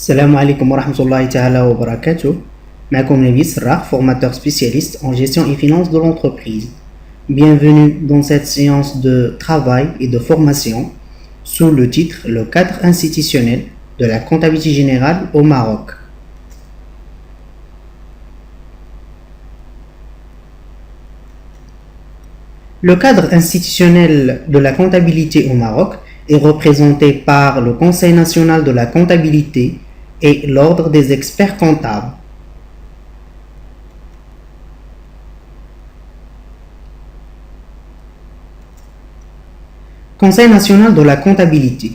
Salam alaikum wa rahmatullahi ta'ala wa barakatuh. Makoum Nabi Srah, formateur spécialiste en gestion et finance de l'entreprise. Bienvenue dans cette séance de travail et de formation sous le titre Le cadre institutionnel de la comptabilité générale au Maroc. Le cadre institutionnel de la comptabilité au Maroc est représenté par le Conseil national de la comptabilité et l'Ordre des experts comptables. Conseil national de la comptabilité.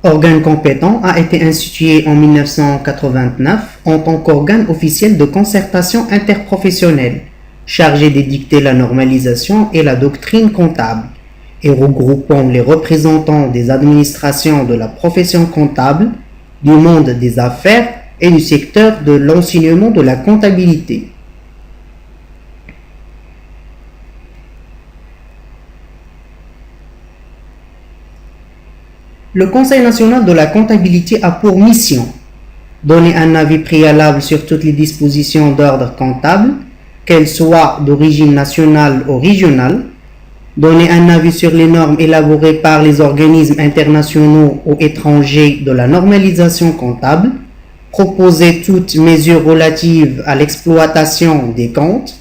Organe compétent a été institué en 1989 en tant qu'organe officiel de concertation interprofessionnelle, chargé d'édicter la normalisation et la doctrine comptable, et regroupant les représentants des administrations de la profession comptable, du monde des affaires et du secteur de l'enseignement de la comptabilité. Le Conseil national de la comptabilité a pour mission donner un avis préalable sur toutes les dispositions d'ordre comptable, qu'elles soient d'origine nationale ou régionale, donner un avis sur les normes élaborées par les organismes internationaux ou étrangers de la normalisation comptable, proposer toutes mesures relatives à l'exploitation des comptes,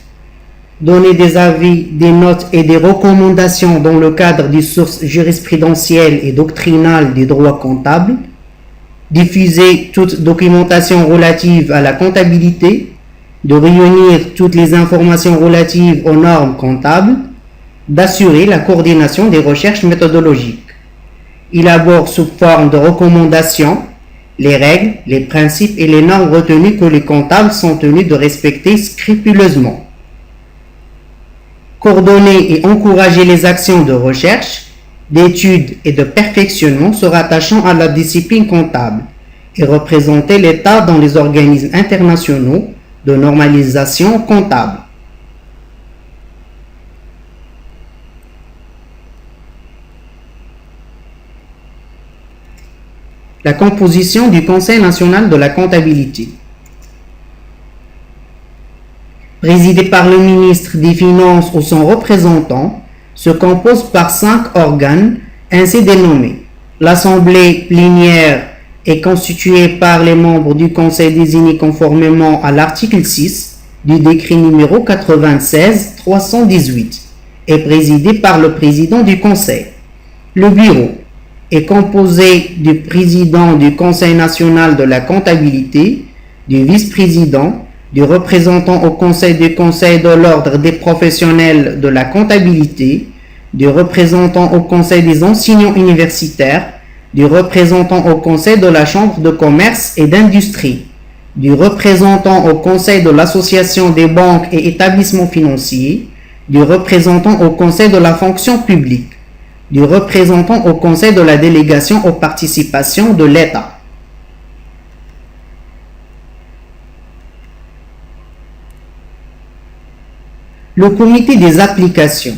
donner des avis, des notes et des recommandations dans le cadre des sources jurisprudentielles et doctrinales des droits comptables, diffuser toute documentation relative à la comptabilité, de réunir toutes les informations relatives aux normes comptables, d'assurer la coordination des recherches méthodologiques. Élabore sous forme de recommandations les règles, les principes et les normes retenues que les comptables sont tenus de respecter scrupuleusement. Coordonner et encourager les actions de recherche, d'études et de perfectionnement se rattachant à la discipline comptable et représenter l'État dans les organismes internationaux de normalisation comptable. La composition du Conseil national de la comptabilité. Présidé par le ministre des Finances ou son représentant, se compose par 5 organes ainsi dénommés. L'Assemblée plénière est constituée par les membres du Conseil désignés conformément à l'article 6 du décret numéro 96-318 et présidée par le président du Conseil. Le bureau est composé du président du Conseil national de la comptabilité, du vice-président, du représentant au Conseil de l'Ordre des professionnels de la comptabilité, du représentant au Conseil des enseignants universitaires, du représentant au Conseil de la Chambre de commerce et d'industrie, du représentant au Conseil de l'Association des banques et établissements financiers, du représentant au Conseil de la fonction publique, du représentant au Conseil de la délégation aux participations de l'État. Le comité des applications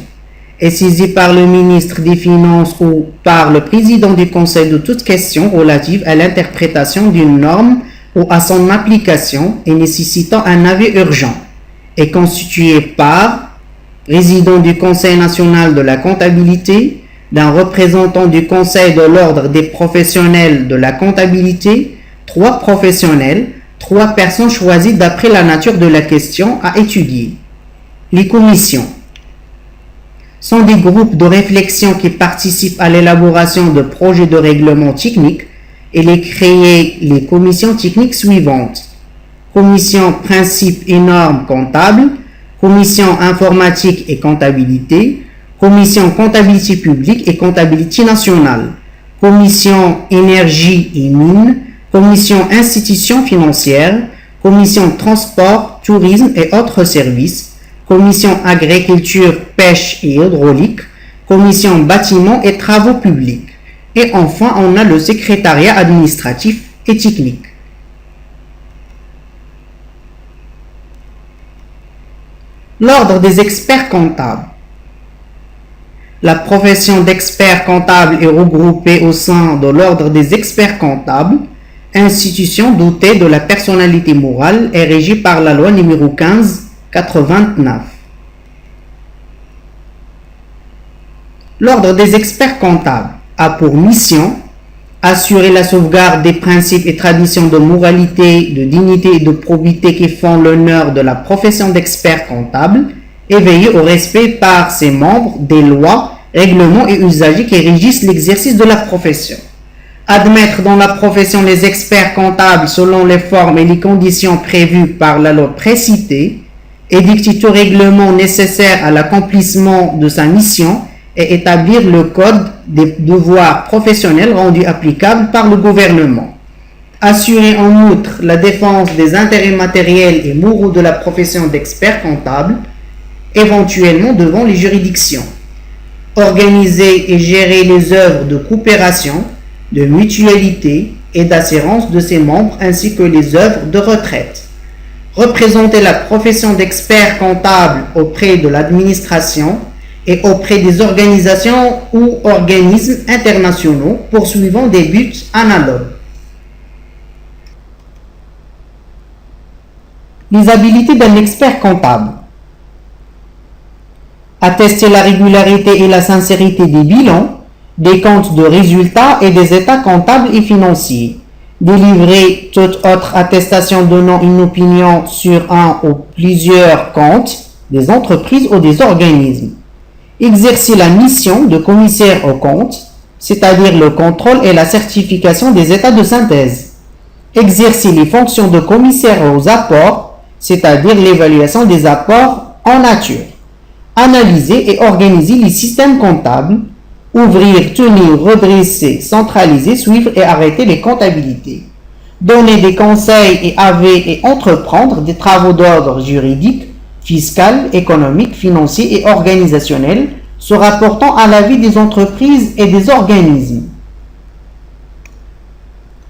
est saisi par le ministre des Finances ou par le président du Conseil de toute question relative à l'interprétation d'une norme ou à son application et nécessitant un avis urgent, est constitué par président du Conseil national de la comptabilité, d'un représentant du Conseil de l'Ordre des professionnels de la comptabilité, 3 professionnels, 3 personnes choisies d'après la nature de la question à étudier. Les commissions sont des groupes de réflexion qui participent à l'élaboration de projets de règlement technique et les commissions techniques suivantes. Commission principes et normes comptables, commission informatique et comptabilité, commission comptabilité publique et comptabilité nationale, commission énergie et mines, commission institutions financières, commission transport, tourisme et autres services, commission agriculture, pêche et hydraulique, commission bâtiments et travaux publics. Et enfin, on a le secrétariat administratif et technique. L'ordre des experts comptables. La profession d'expert comptable est regroupée au sein de l'ordre des experts comptables, institution dotée de la personnalité morale et régie par la loi numéro 15/89. L'ordre des experts comptables a pour mission assurer la sauvegarde des principes et traditions de moralité, de dignité et de probité qui font l'honneur de la profession d'expert comptable et veiller au respect par ses membres des lois, règlements et usagers qui régissent l'exercice de la profession. Admettre dans la profession les experts comptables selon les formes et les conditions prévues par la loi précitée, édicter tout règlement nécessaire à l'accomplissement de sa mission et établir le code des devoirs professionnels rendu applicable par le gouvernement. Assurer en outre la défense des intérêts matériels et moraux de la profession d'expert comptable, éventuellement devant les juridictions. Organiser et gérer les œuvres de coopération, de mutualité et d'assurance de ses membres ainsi que les œuvres de retraite. Représenter la profession d'expert comptable auprès de l'administration et auprès des organisations ou organismes internationaux poursuivant des buts analogues. Les habilités d'un expert comptable. Attester la régularité et la sincérité des bilans, des comptes de résultats et des états comptables et financiers. Délivrer toute autre attestation donnant une opinion sur un ou plusieurs comptes des entreprises ou des organismes. Exercer la mission de commissaire aux comptes, c'est-à-dire le contrôle et la certification des états de synthèse. Exercer les fonctions de commissaire aux apports, c'est-à-dire l'évaluation des apports en nature. Analyser et organiser les systèmes comptables, ouvrir, tenir, redresser, centraliser, suivre et arrêter les comptabilités. Donner des conseils et avis et entreprendre des travaux d'ordre juridique, fiscal, économique, financier et organisationnel se rapportant à la vie des entreprises et des organismes.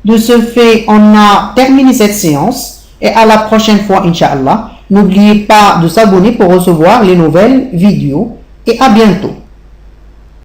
De ce fait, on a terminé cette séance et à la prochaine fois, Inch'Allah. N'oubliez pas de s'abonner pour recevoir les nouvelles vidéos et à bientôt.